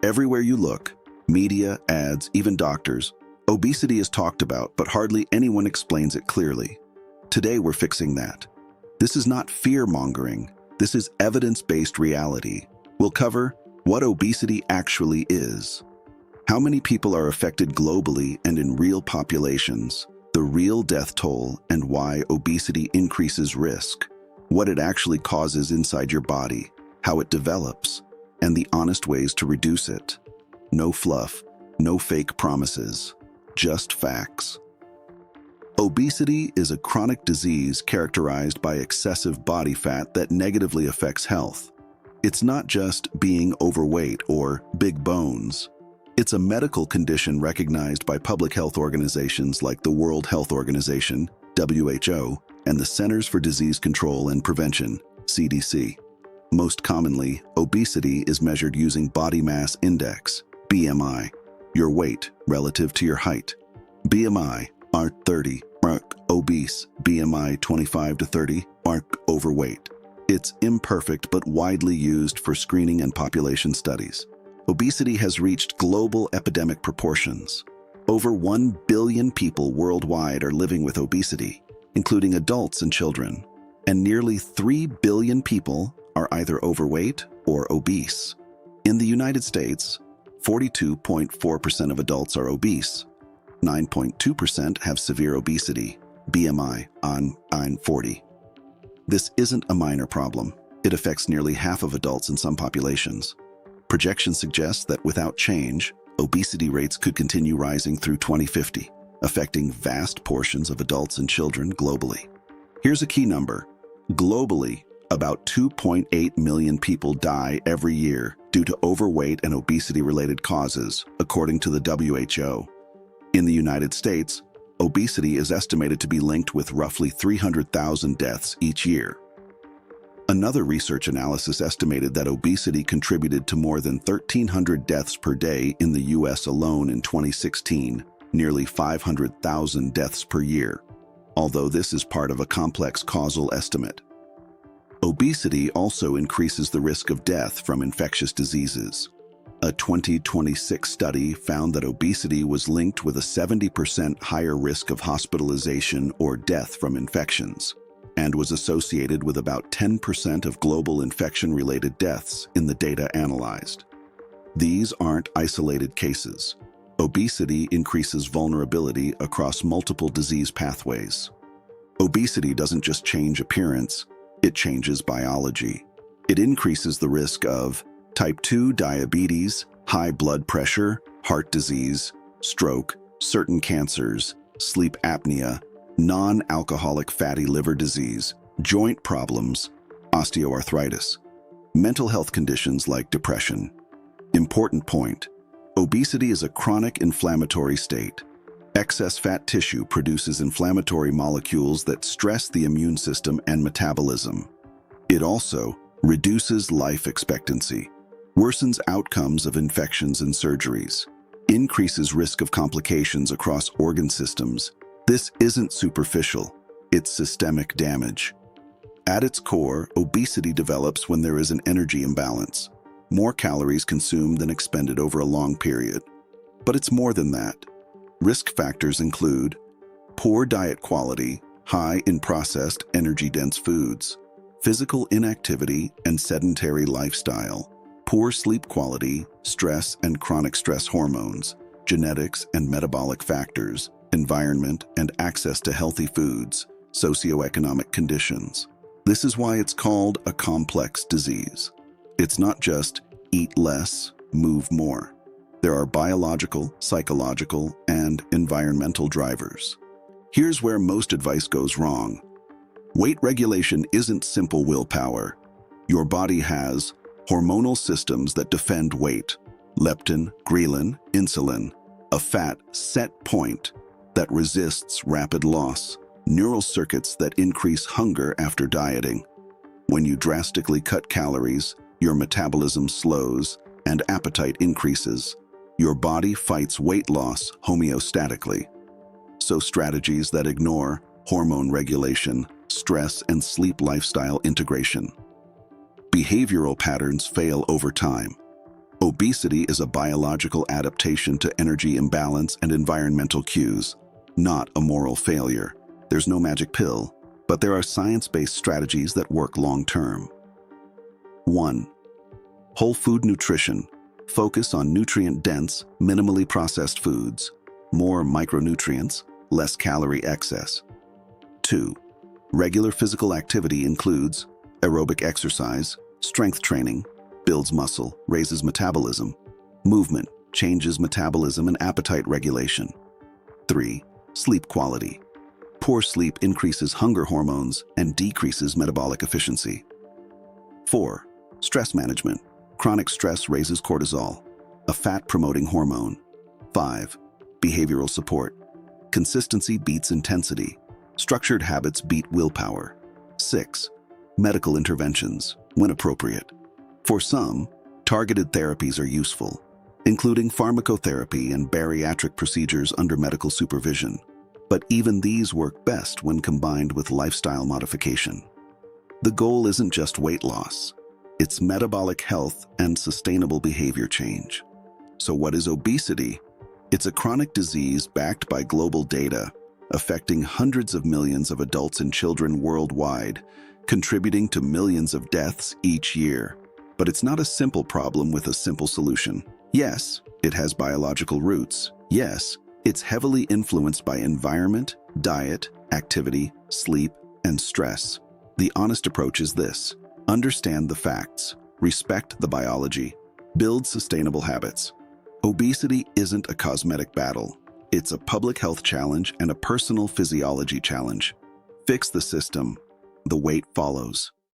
Everywhere you look, media, ads, even doctors, obesity is talked about, but hardly anyone explains it clearly. Today we're fixing that. This is not fear-mongering. This is evidence-based reality. We'll cover what obesity actually is, how many people are affected globally and in real populations, the real death toll and why obesity increases risk, what it actually causes inside your body, how it develops, and the honest ways to reduce it. No fluff, no fake promises, just facts. Obesity is a chronic disease characterized by excessive body fat that negatively affects health. It's not just being overweight or big bones. It's a medical condition recognized by public health organizations like the World Health Organization, WHO, and the Centers for Disease Control and Prevention, CDC. Most commonly, obesity is measured using body mass index, BMI, your weight relative to your height. BMI, mark 30, mark obese, BMI 25 to 30, mark overweight. It's imperfect but widely used for screening and population studies. Obesity has reached global epidemic proportions. Over 1 billion people worldwide are living with obesity, including adults and children, and nearly 3 billion people are either overweight or obese. In the United States, 42.4% of adults are obese. 9.2% have severe obesity, BMI on 40. This isn't a minor problem. It affects nearly half of adults in some populations. Projections suggest that without change, obesity rates could continue rising through 2050, affecting vast portions of adults and children globally. Here's a key number. Globally, about 2.8 million people die every year due to overweight and obesity-related causes, according to the WHO. In the United States, obesity is estimated to be linked with roughly 300,000 deaths each year. Another research analysis estimated that obesity contributed to more than 1,300 deaths per day in the U.S. alone in 2016, nearly 500,000 deaths per year, although this is part of a complex causal estimate. Obesity also increases the risk of death from infectious diseases. A 2026 study found that obesity was linked with a 70% higher risk of hospitalization or death from infections, and was associated with about 10% of global infection-related deaths in the data analyzed. These aren't isolated cases. Obesity increases vulnerability across multiple disease pathways. Obesity doesn't just change appearance, it changes biology. It increases the risk of type 2 diabetes, high blood pressure, heart disease, stroke, certain cancers, sleep apnea, non-alcoholic fatty liver disease, joint problems, osteoarthritis, mental health conditions like depression. Important point: obesity is a chronic inflammatory state. Excess fat tissue produces inflammatory molecules that stress the immune system and metabolism. It also reduces life expectancy, worsens outcomes of infections and surgeries, increases risk of complications across organ systems. This isn't superficial, it's systemic damage. At its core, obesity develops when there is an energy imbalance, more calories consumed than expended over a long period. But it's more than that. Risk factors include poor diet quality, high in processed, energy-dense foods, physical inactivity and sedentary lifestyle, poor sleep quality, stress and chronic stress hormones, genetics and metabolic factors, environment and access to healthy foods, socioeconomic conditions. This is why it's called a complex disease. It's not just eat less, move more. There are biological, psychological, and environmental drivers. Here's where most advice goes wrong. Weight regulation isn't simple willpower. Your body has hormonal systems that defend weight: leptin, ghrelin, insulin, a fat set point that resists rapid loss, neural circuits that increase hunger after dieting. When you drastically cut calories, your metabolism slows and appetite increases. Your body fights weight loss homeostatically. So strategies that ignore hormone regulation, stress, and sleep lifestyle integration. Behavioral patterns fail over time. Obesity is a biological adaptation to energy imbalance and environmental cues, not a moral failure. There's no magic pill, but there are science-based strategies that work long-term. 1. Whole food nutrition. Focus on nutrient-dense, minimally processed foods. More micronutrients, less calorie excess. 2. Regular physical activity includes aerobic exercise, strength training, builds muscle, raises metabolism. Movement changes metabolism and appetite regulation. 3. Sleep quality. Poor sleep increases hunger hormones and decreases metabolic efficiency. 4. Stress management. Chronic stress raises cortisol, a fat-promoting hormone. 5. Behavioral support. Consistency beats intensity. Structured habits beat willpower. 6. Medical interventions, when appropriate. For some, targeted therapies are useful, including pharmacotherapy and bariatric procedures under medical supervision. But even these work best when combined with lifestyle modification. The goal isn't just weight loss. It's metabolic health and sustainable behavior change. So what is obesity? It's a chronic disease backed by global data, affecting hundreds of millions of adults and children worldwide, contributing to millions of deaths each year. But it's not a simple problem with a simple solution. Yes, it has biological roots. Yes, it's heavily influenced by environment, diet, activity, sleep, and stress. The honest approach is this: understand the facts, respect the biology, build sustainable habits. Obesity isn't a cosmetic battle. It's a public health challenge and a personal physiology challenge. Fix the system, the weight follows.